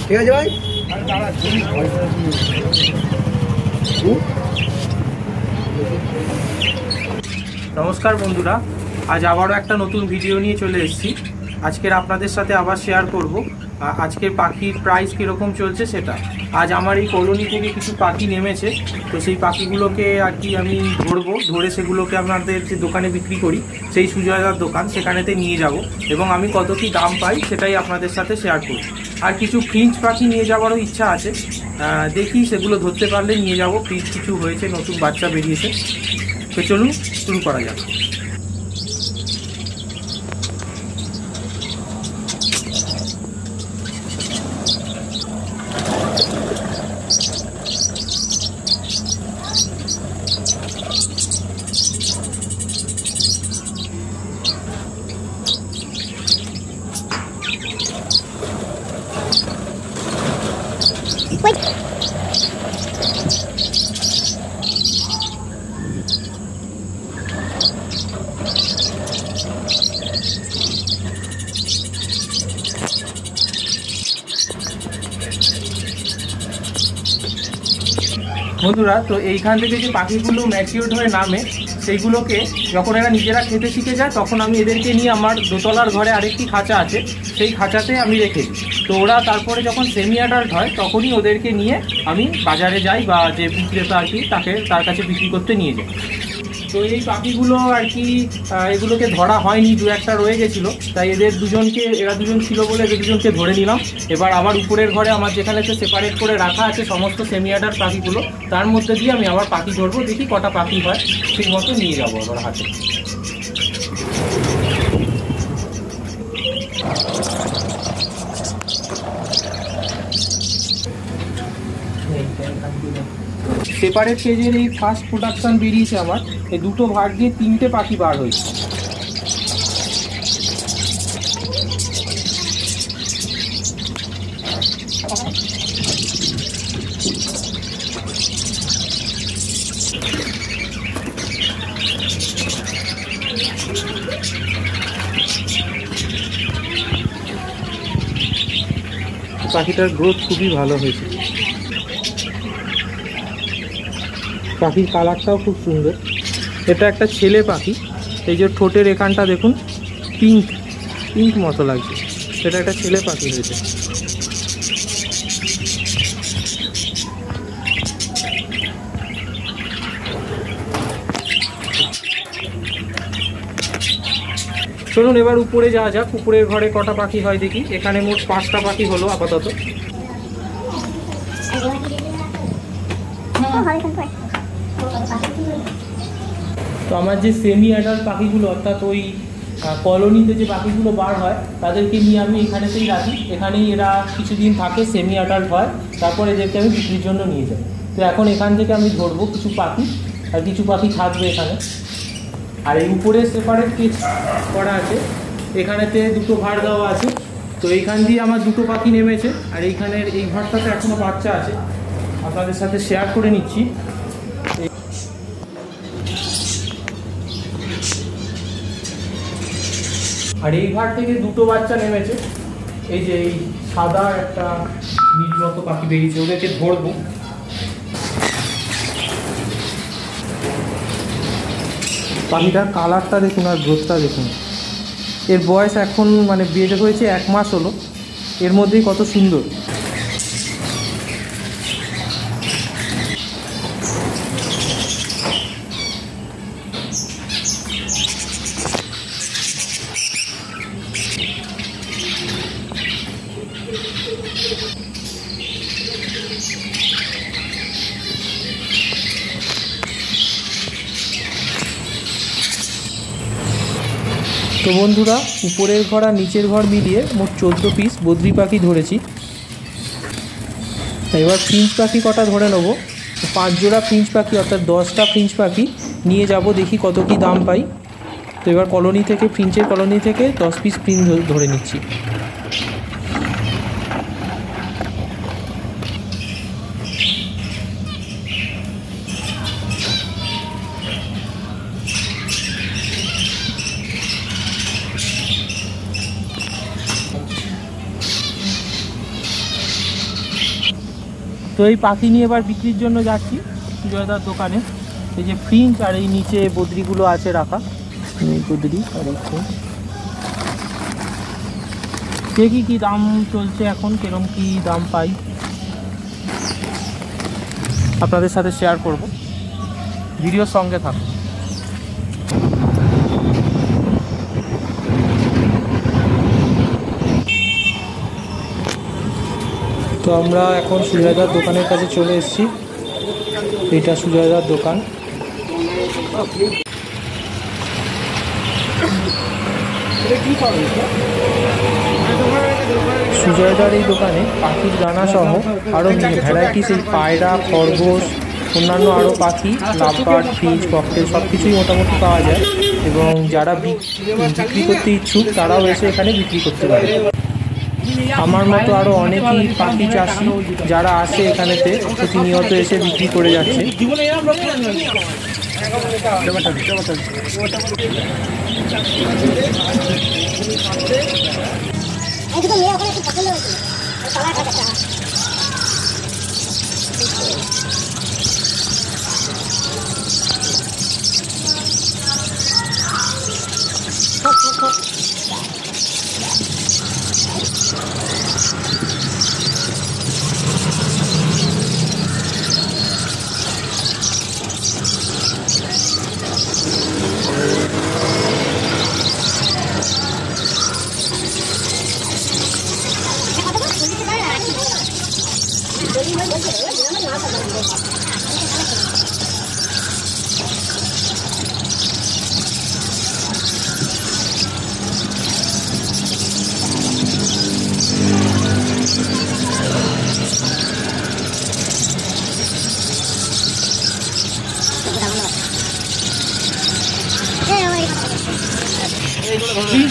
ঠিক আছে ভাই। নমস্কার বন্ধুরা, আজ আবারও একটা নতুন ভিডিও নিয়ে চলে এসেছি। আজকের আপনাদের সাথে আবার শেয়ার করব আজকের পাখির প্রাইস কীরকম চলছে সেটা। আজ আমার এই কলোনি থেকে কিছু পাখি নেমেছে, তো সেই পাখিগুলোকে আর কি আমি ধরে সেগুলোকে আপনাদের যে দোকানে বিক্রি করি, সেই সুজয়দার দোকান, সেখানেতে নিয়ে যাব এবং আমি কত কী দাম পাই সেটাই আপনাদের সাথে শেয়ার করব। আর কিছু ফ্রিঞ্চ পাখি নিয়ে যাওয়ারও ইচ্ছা আছে, দেখি সেগুলো ধরতে পারলে নিয়ে যাব। ফ্রিঞ্চ কিছু হয়েছে, নতুন বাচ্চা বেরিয়েছে, তো চলুন শুরু করা যাক। বন্ধুরা, তো এইখান থেকে যে পাখিগুলো ম্যাচিওর্ড হয়ে নামে, সেইগুলোকে যখন এরা নিজেরা খেতে শিখে যায়, তখন আমি এদেরকে নিয়ে আমার দোতলার ঘরে আরেকটি খাঁচা আছে, সেই খাঁচাতে আমি রেখে দিই। তো ওরা তারপরে যখন সেমি অ্যাডাল্ট হয়, তখনই ওদেরকে নিয়ে আমি বাজারে যাই, বা যে বিক্রেতা আর কি তার কাছে বিক্রি করতে নিয়ে যাই। তো এই পাখিগুলো আর কি এগুলোকে ধরা হয়নি, দু একটা রয়ে গেছিলো, তাই এরা দুজন ছিল বলে এদের দুজনকে ধরে নিলাম। এবার আবার উপরের ঘরে আমার যেখানে সেপারেট করে রাখা আছে সমস্ত সেমি অ্যাডাল্ট পাখিগুলো, তার মধ্যে দিয়ে আমি আবার পাখি ধরবো, দেখি কটা পাখি হয়, সেই মতো নিয়ে যাবো আবার হাতে। সেপারেট কেজের এই ফার্স্ট প্রোডাকশন বেরিয়েছে আমার, এই দুটো ভাগ দিয়ে 3টে পাখি বার হয়েছে। পাখিটার গ্রোথ খুবই ভালো হয়েছে, পাখির কালারটাও খুব সুন্দর। এটা একটা ছেলে পাখি, এই যে ঠোঁটের এখানটা দেখুন পিঙ্ক মতো লাগছে, এটা একটা ছেলে পাখি হয়েছে। চলুন এবার উপরে যাওয়া যাক, উপরের ঘরে কটা পাখি হয় দেখি। এখানে মোট 5টা পাখি হলো আপাতত। তো আমার যে সেমি অ্যাডাল্ট পাখিগুলো, অর্থাৎ ওই কলোনিতে যে পাখিগুলো বার হয়, তাদেরকে নিয়ে আমি এখানেতেই রাখি। এখানেই এরা কিছুদিন থাকে, সেমি অ্যাডাল্ট হয়, তারপরে এদেরকে আমি বিক্রির জন্য নিয়ে যাই। তো এখন এখান থেকে আমি ধরবো কিছু পাখি, আর কিছু পাখি থাকবে এখানে। আর এই উপরে সেপারেট কেজ করা আছে, এখানেতে দুটো ভাড় দেওয়া আছে। তো এইখান দিয়ে আমার দুটো পাখি নেমেছে, আর এইখানের এই ভাড়টাতে এখনও বাচ্চা আছে, আপনাদের সাথে শেয়ার করে নিচ্ছি। আর এই ভাড় থেকে দুটো বাচ্চা নেমেছে, এই যে এই সাদা একটা নীল মতো পাখি বেরিয়েছে, ওদেরকে ধরবো। পাখিটার কালারটা দেখুন আর গ্রোথটা দেখুন। এর বয়স এখন বেড হয়েছে 1 মাস হলো, এর মধ্যেই কত সুন্দর। তো বন্ধুরা, উপরের ঘর আর নিচের ঘর মিলিয়ে মোট 14 পিস বদ্রি পাখি ধরেছি। এবার ফ্রিঞ্চ পাখি কটা ধরে নেবো, 5 জোড়া ফ্রিঞ্চ পাখি, অর্থাৎ 10টা ফ্রিঞ্চ পাখি নিয়ে যাব, দেখি কত কি দাম পাই। তো এবার ফ্রিঞ্চের কলোনি থেকে 10 পিস ফ্রিঞ্চ ধরে নিচ্ছি। তো এই পাখি নিয়ে এবার বিক্রির জন্য যাচ্ছি সুজয়দার দোকানে। এই যে ফ্রিঞ্জ আর এই নিচে বদ্রিগুলো আছে রাখা, এই বদ্রি আর দেখি কি দাম চলছে এখন, কিরম কি দাম পাই আপনাদের সাথে শেয়ার করব, ভিডিওর সঙ্গে থাকুন। তো আমরা এখন সুজয়দার দোকানের কাছে চলে এসেছি। এটা সুজয়দার দোকান। সুজয়দার এই দোকানে পাখির দানা সহ আরও ভ্যারাইটিস, এই পায়রা, খরগোশ, অন্যান্য আরও পাখি, লাভবার্ড, ফিঞ্চ, ককটেল সব কিছুই মোটামুটি পাওয়া যায়। এবং যারা বিক্রি করতে ইচ্ছুক তারাও এসে এখানে বিক্রি করতে পারে। আমার মতো আরও অনেকেই পাখি চাষি যারা আসে এখানেতে প্রতিনিয়ত এসে বিক্রি করে যাচ্ছে।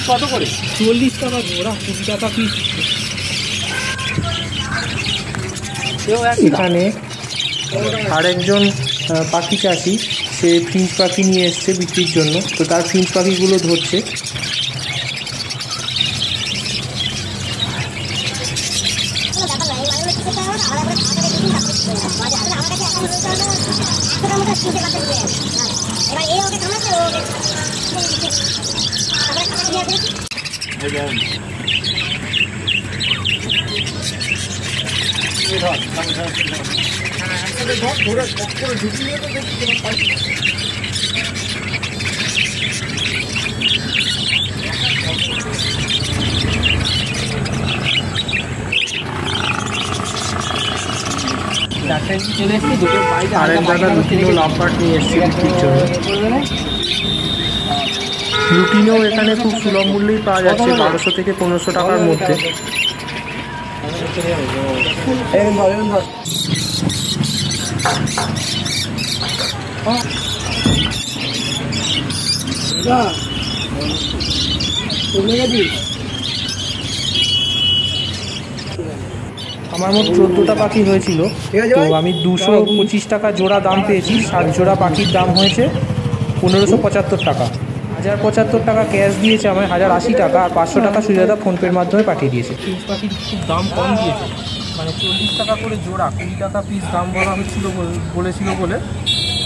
কত করে? 40 টাকা জোড়া, 20 টাকা পিস। এখানে আরেকজন পাখি চাষি, সে ফিঞ্চ পাখি নিয়ে এসছে বিক্রির জন্য। তো তার ফিঞ্চ পাখিগুলো ধরছে। আরেক দাদা লুটিনো লাভবার্ড নিয়ে এসছে বিক্রির জন্য। লুটিনো এখানে খুব সুলভ মূল্যেই পাওয়া যাচ্ছে, 1200 থেকে 1500 টাকার মধ্যে। আমার মোট 14টা পাখি হয়েছিল। তো আমি 225 টাকা জোড়া দাম পেয়েছি। 7 জোড়া পাখির দাম হয়েছে 1575 টাকা। 1075 টাকা ক্যাশ দিয়েছে আমায়, 1080 টাকা, আর 500 টাকা সুজয়দা ফোনপের মাধ্যমে পাঠিয়ে দিয়েছে। ফিঞ্চ পাখির খুব দাম কম দিয়েছে, মানে 40 টাকা করে জোড়া, 20 টাকা পিস দাম বলা হচ্ছিল বলেছিল বলে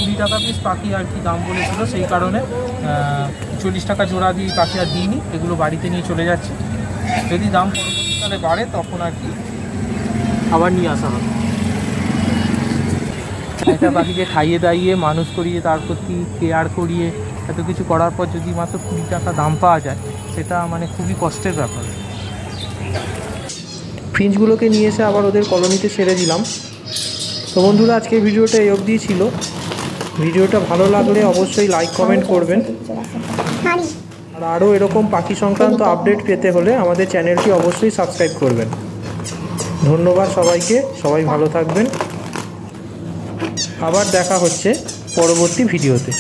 20 টাকা পিস পাখি আর কি দাম বলেছিল, সেই কারণে 40 টাকা জোড়া দিয়ে পাখি আর দিইনি, এগুলো বাড়িতে নিয়ে চলে যাচ্ছে। যদি দাম পরবর্তীকালে বাড়ে তখন আর কি আবার নিয়ে আসা হবে। একটা পাখিকে খাইয়ে দাইয়ে মানুষ করিয়ে তার প্রতি কেয়ার করিয়ে এত কিছু করার পর যদি মাত্র 20 টাকা দাম পাওয়া যায়, সেটা মানে খুবই কষ্টের ব্যাপার। ফিঞ্চগুলোকে নিয়ে এসে আবার ওদের কলোনিতে ছেড়ে দিলাম। তো বন্ধুরা, আজকের ভিডিওটা এই অবধি ছিল। ভিডিওটা ভালো লাগলে অবশ্যই লাইক কমেন্ট করবেন। আর আরও এরকম পাখি সংক্রান্ত আপডেট পেতে হলে আমাদের চ্যানেলটি অবশ্যই সাবস্ক্রাইব করবেন। ধন্যবাদ সবাইকে, সবাই ভালো থাকবেন। আবার দেখা হচ্ছে পরবর্তী ভিডিওতে।